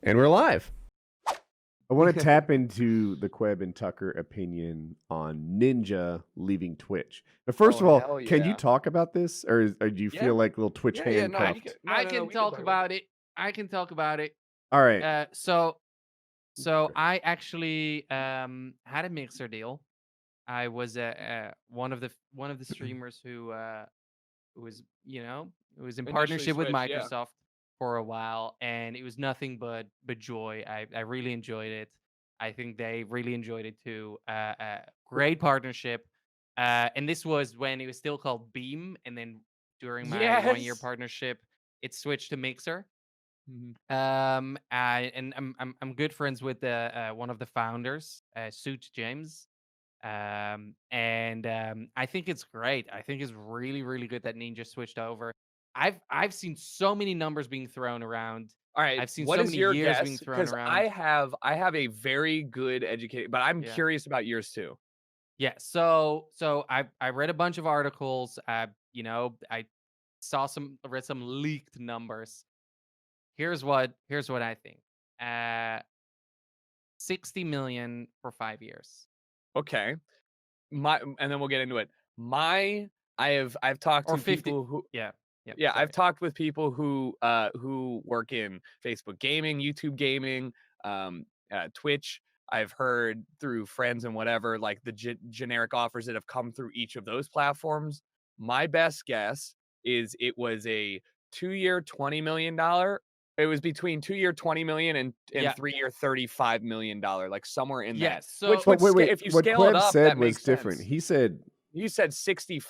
And we're live. I want to tap into the Queb and Tucker opinion on Ninja leaving Twitch. Now, first of all, hell can you yeah. talk about this, or do you feel like little Twitch Yeah, no, handcuffed? I can talk about it. I can talk about it. All right. So I actually had a Mixer deal. I was one of the streamers who was who was in Initially partnership with switched, yeah. Microsoft for a while, and it was nothing but joy. I really enjoyed it. I think they really enjoyed it too. Great partnership. And this was when it was still called Beam, and then during my 1 year Yes. partnership, it switched to Mixer. Mhm. I'm good friends with the one of the founders, Suit James. I think it's great. I think it's really, really good that Ninja switched over. I've seen so many numbers being thrown around. All right, I've seen what so is many your years being guess? thrown Because around. I have a very good educated, but I'm Yeah. curious about yours too. Yeah. So I read a bunch of articles. I read some leaked numbers. Here's what I think. 60 million for 5 years. Okay. And then we'll get into it. I've talked Or to 50. people who Yeah. Yeah. yeah, Sorry. I've talked with people who work in Facebook gaming, YouTube gaming, Twitch. I've heard through friends and whatever, like the generic offers that have come through each of those platforms. My best guess is it was a 2-year $20 million. It was between 2-year $20 million and Yeah. 3-year $35 million, like somewhere in that. Yes. Which So would wait. if you What scale it Queb up, said that was makes different. sense. He said, You said 60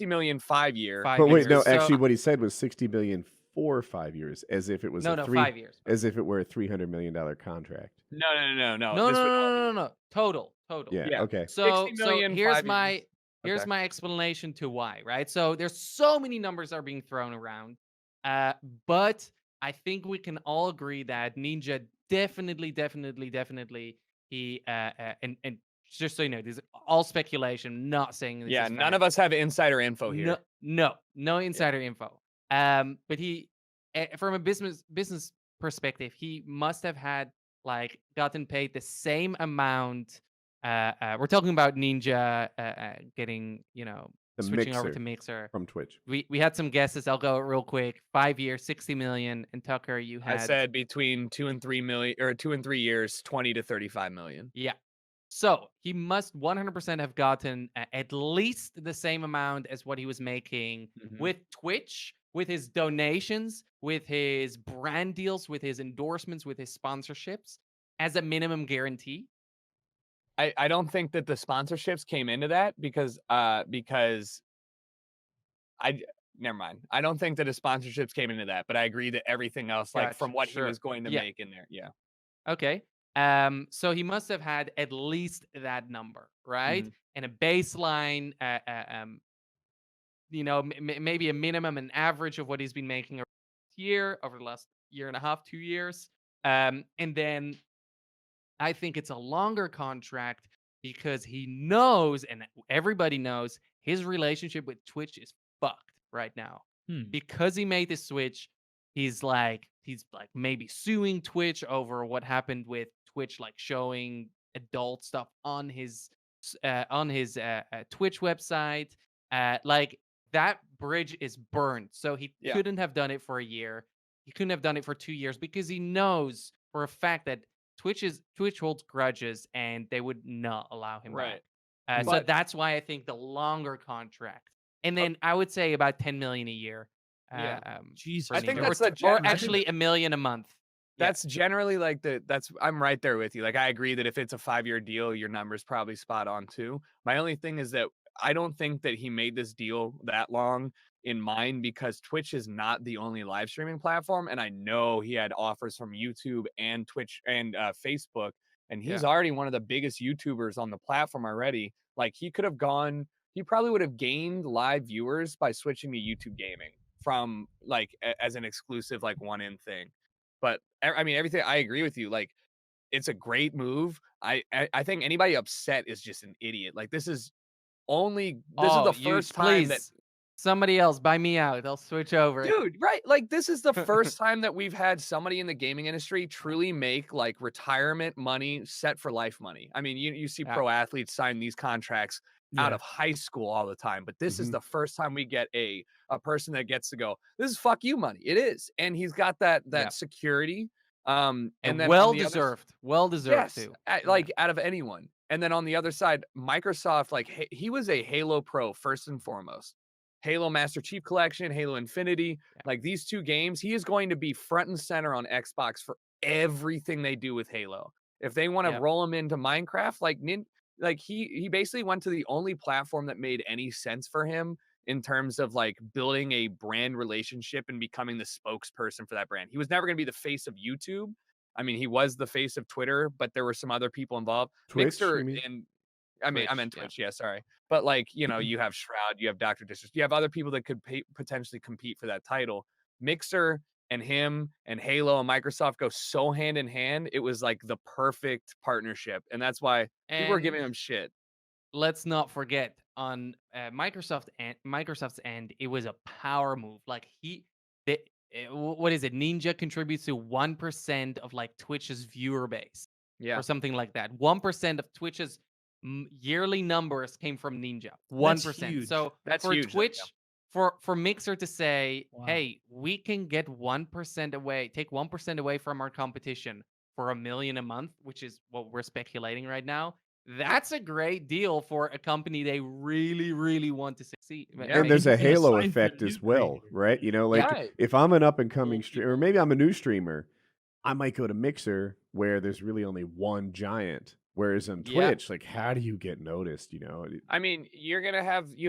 million 5-year. 5 but wait, years. no, So actually, what he said was 60 million for 5 years, as if it was no, 5 years. as if it were a $300 million contract. No. No, This no, would no, no, no, no. Total. Yeah. yeah, Okay. 60 So million here's 5 my years. Okay. explanation to why, right? So there's so many numbers are being thrown around. But I think we can all agree that Ninja definitely he and just so you know, this is all speculation, not saying this Yeah, is none fact. of us have insider info here. No insider info. But he from a business perspective, he must have had like gotten paid the same amount. We're talking about Ninja getting, The switching over Mixer to Mixer. from Twitch. We had some guesses. I'll go real quick. 5 years, 60 million. And Tucker, you I had said between 2 and 3 million, or 2 and 3 years, 20 to 35 million. yeah. So he must 100% have gotten at least the same amount as what he was making with Twitch, with his donations, with his brand deals, with his endorsements, with his sponsorships as a minimum guarantee. I don't think that the sponsorships came into that because I never mind. I don't think that his sponsorships came into that, but I agree that everything else, like from Gotcha. what he Sure. was going to Yeah. make in there. Yeah. Okay. So he must have had at least that number, right? Mhm. And a baseline, maybe a minimum, an average of what he's been making over the last year and a half, 2 years. And then I think it's a longer contract because he knows, and everybody knows, his relationship with Twitch is fucked right now. Because he made this switch, he's like maybe suing Twitch over what happened with Twitch, like showing adult stuff on his Twitch website. Like that bridge is burned, so he Yeah. couldn't have done it for a year. He couldn't have done it for 2 years because he knows for a fact that Twitch holds grudges and they would not allow him Right. back. So But that's why I think the longer contract, and then I would say about 10 million a year. Yeah. For I think Ninja. that's or, the or I think actually $1 million a month. that's generally like I'm right there with you. Like I agree that if it's a 5-year deal, your number's probably spot on too. My only thing is that I don't think that he made this deal that long in mind because Twitch is not the only live streaming platform. And I know he had offers from YouTube and Twitch and Facebook, and he's already one of the biggest YouTubers on the platform already. Like he probably would have gained live viewers by switching to YouTube gaming from like as an exclusive like one in thing. But I mean, everything I agree with you. Like, it's a great move. I think anybody upset is just an idiot. Like, this is Oh, the first time that please. Somebody else, buy me out. I'll switch over. Dude, right? Like, this is the first time that we've had somebody in the gaming industry truly make like retirement money set for life money. I mean, you see Yeah. pro athletes sign these contracts out Yeah. of high school all the time, but this is Mhm. the first time we get a person that gets to go, this is fuck you money. It is. And he's got that Yeah. security. And then well on the other deserved. Well deserved yes, too. like out of anyone. And then on the other side, Microsoft, like he was a Halo Pro first and foremost. Halo Master Chief Collection, Halo Infinity, Yeah. like these two games, he is going to be front and center on Xbox for everything they do with Halo. If they want to Yeah. roll him into Minecraft, like he basically went to the only platform that made any sense for him in terms of like building a brand relationship and becoming the spokesperson for that brand. He was never going to be the face of YouTube. I mean, he was the face of Twitter, but there were some other people involved. Twitch, Mixer you mean? and I meant Yeah. Twitch. Yeah, sorry. But like, you have Shroud, you have Dr. Disrespect, you have other people that could potentially compete for that title. Mixer and him and Halo and Microsoft go so hand in hand. It was like the perfect partnership, and that's why people were And giving him shit. let's not forget on Microsoft's end, it was a power move. Like what is it? Ninja contributes to 1% of like Twitch's viewer base Yeah, or something like that. 1% of Twitch's yearly numbers came from Ninja. That's 1%. huge. So that's for huge. Twitch, for Mixer to say, Wow. hey, we can get 1% away, take 1% away from our competition for $1 million a month, which is what we're speculating right now. That's a great deal for a company they really, really want to succeed. Yeah. And there's a And a Halo sign for effect you as well, creating it. right? You know, like Right. if I'm an up and coming Cool streamer, or people. maybe I'm a new streamer, I might go to Mixer where there's really only one giant. Whereas on Yeah. Twitch, like, how do you get noticed? You know, I mean, you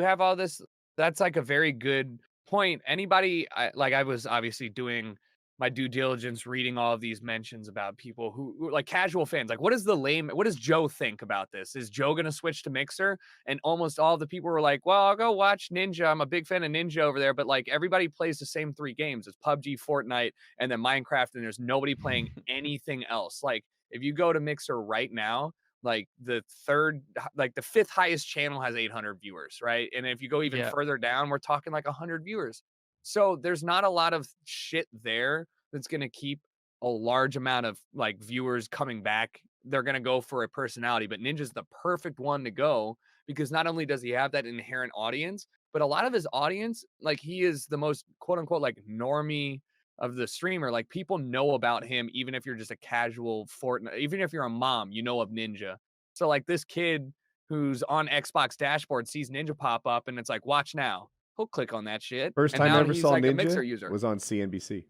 have all this. That's like a very good point. Anybody, I was obviously doing my due diligence, reading all of these mentions about people who like casual fans. Like, what does Joe think about this? Is Joe going to switch to Mixer? And almost all the people were like, well, I'll go watch Ninja. I'm a big fan of Ninja over there. But like, everybody plays the same 3 games. It's PUBG, Fortnite, and then Minecraft. And there's nobody playing anything else. Like, if you go to Mixer right now, like the 5th highest channel has 800 viewers, right? And if you go even Yeah. further down, we're talking like 100 viewers. So there's not a lot of shit there that's going to keep a large amount of like viewers coming back. They're going to go for a personality, but Ninja's the perfect one to go because not only does he have that inherent audience, but a lot of his audience, like he is the most quote unquote like normie of the streamer. Like people know about him, even if you're just a casual Fortnite, even if you're a mom, you know of Ninja. So like this kid who's on Xbox dashboard sees Ninja pop up and it's like, watch now. He'll click on that shit. first And time I now ever he's saw like a Mixer Ninja user. was on CNBC.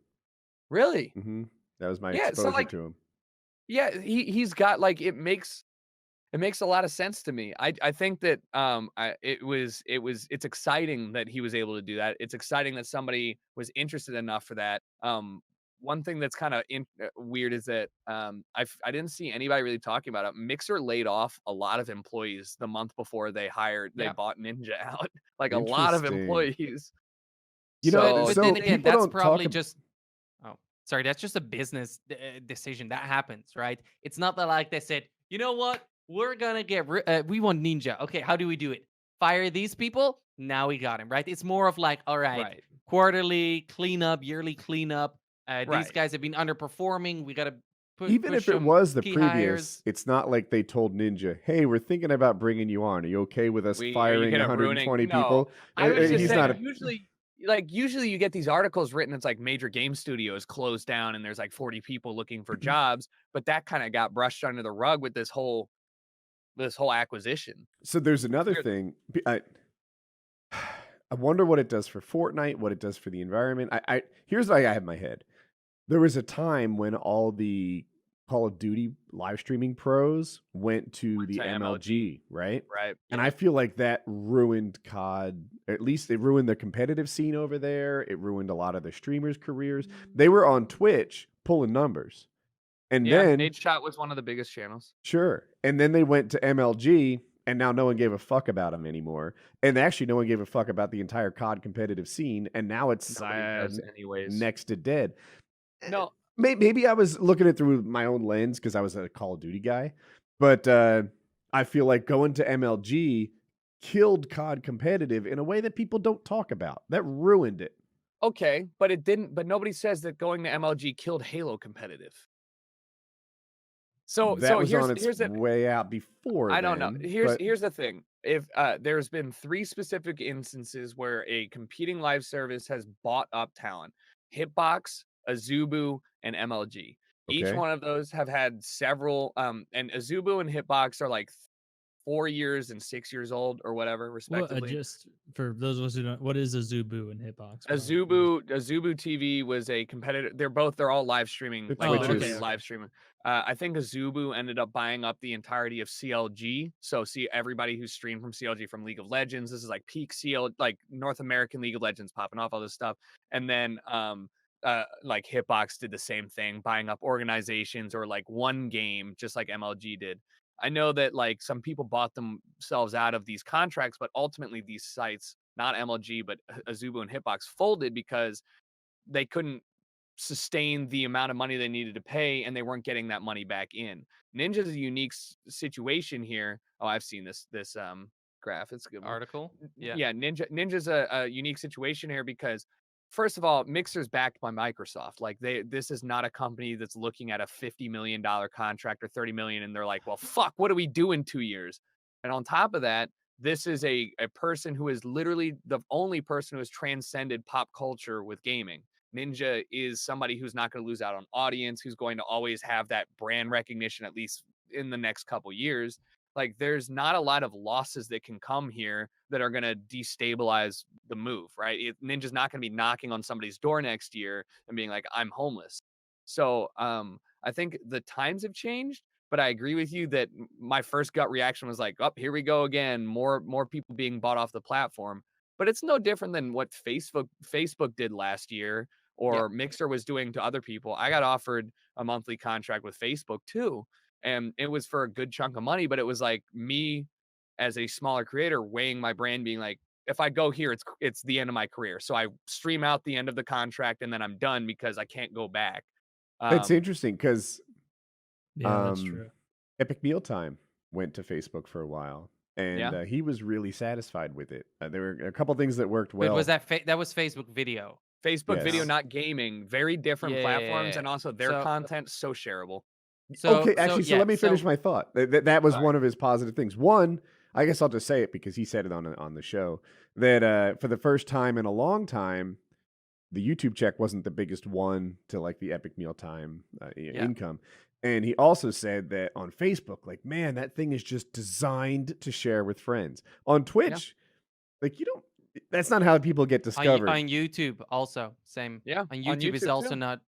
Really? That was my Yeah. So exposure like, to him. yeah, he's got like it makes a lot of sense to me. I think that it's exciting that he was able to do that. It's exciting that somebody was interested enough for that. One thing that's kind of weird is that I didn't see anybody really talking about it. Mixer laid off a lot of employees the month before they Yeah. bought Ninja out. Like a lot of Interesting. employees. You know, But so then again, people that's don't probably talk just sorry, that's just a business decision that happens, right? It's not that like they said, you know what, we're gonna we want Ninja. Okay, how do we do it? Fire these people. Now we got him, right? It's more of like, all right, Right. quarterly cleanup, yearly cleanup. These Right. guys have been underperforming. We gotta even push if it some was the key previous, hires. it's not like they told Ninja, "Hey, we're thinking about bringing you on. Are you okay with us Are you firing gonna 120 ruining? No. people?" I was just He's saying, not. usually you get these articles written. It's like major game studios closed down, and there's like 40 people looking for jobs. But that kind of got brushed under the rug with this whole acquisition. So there's another Weird. thing. I wonder what it does for Fortnite, what it does for the environment. Here's what I have in my head. There was a time when all the Call of Duty live streaming pros went to the to MLG, right? Right. And I feel like that ruined COD. At least it ruined the competitive scene over there. It ruined a lot of the streamers' careers. They were on Twitch pulling numbers. And Yeah, then Nate Shot was one of the biggest channels. Sure. And then they went to MLG, and now no one gave a fuck about them anymore. And actually, no one gave a fuck about the entire COD competitive scene. And now it's Nobody does anyways. next to dead. No, Maybe I was looking at it through my own lens because I was a Call of Duty guy. But I feel like going to MLG killed COD competitive in a way that people don't talk about. That ruined it. Okay, but it didn't. But nobody says that going to MLG killed Halo competitive. So That was on its here's the way out before I don't know. then, Here's but here's the thing. If there's been 3 specific instances where a competing live service has bought up talent: Hitbox, Azubu, and MLG. Each okay. one of those have had several. And Azubu and Hitbox are like 4 years and 6 years old or whatever, Well, respectively. just for those of us who don't, what is a Zubu and Hitbox? Azubu TV was a competitor. They're all live streaming, The like literally Twitches. live streaming. I think Azubu ended up buying up the entirety of CLG. So see everybody who's streamed from CLG from League of Legends. This is like peak CL, like North American League of Legends popping off all this stuff. And then like Hitbox did the same thing, buying up organizations or like one game, just like MLG did. I know that like some people bought themselves out of these contracts, but ultimately these sites, not MLG, but Azubu and Hitbox, folded because they couldn't sustain the amount of money they needed to pay, and they weren't getting that money back in. Ninja's a unique situation here. Oh, I've seen this graph. It's a good one. Article. Yeah. Yeah, Ninja's a unique situation here because first of all, Mixer's backed by Microsoft. Like this is not a company that's looking at a $50 million contract or 30 million and they're like, well, fuck, what do we do in 2 years? And on top of that, this is a person who is literally the only person who has transcended pop culture with gaming. Ninja is somebody who's not going to lose out on audience, who's going to always have that brand recognition, at least in the next couple years. Like there's not a lot of losses that can come here that are going to destabilize the move, right? Ninja's not going to be knocking on somebody's door next year and being like, I'm homeless. So I think the times have changed, but I agree with you that my first gut reaction was like, oh, here we go again. More people being bought off the platform. But it's no different than what Facebook did last year or Mixer was doing to other people. I got offered a monthly contract with Facebook too. And it was for a good chunk of money, but it was like me as a smaller creator weighing my brand, being like, if I go here, it's the end of my career. So I stream out the end of the contract and then I'm done because I can't go back. It's interesting because Yeah, that's true. Epic Mealtime went to Facebook for a while, and he was really satisfied with it. There were a couple things that worked well. Wait, was that was Facebook video? Facebook video, Yes. not gaming. Very different platforms, Yeah. and also their content so shareable. So let me finish my thought. That was one of his positive things. One, I guess I'll just say it because he said it on the show, that for the first time in a long time, the YouTube check wasn't the biggest one to like the Epic Mealtime income. And he also said that on Facebook, like, man, that thing is just designed to share with friends. On Twitch, like that's not how people get discovered. On YouTube also, same. Yeah. On YouTube is also too. not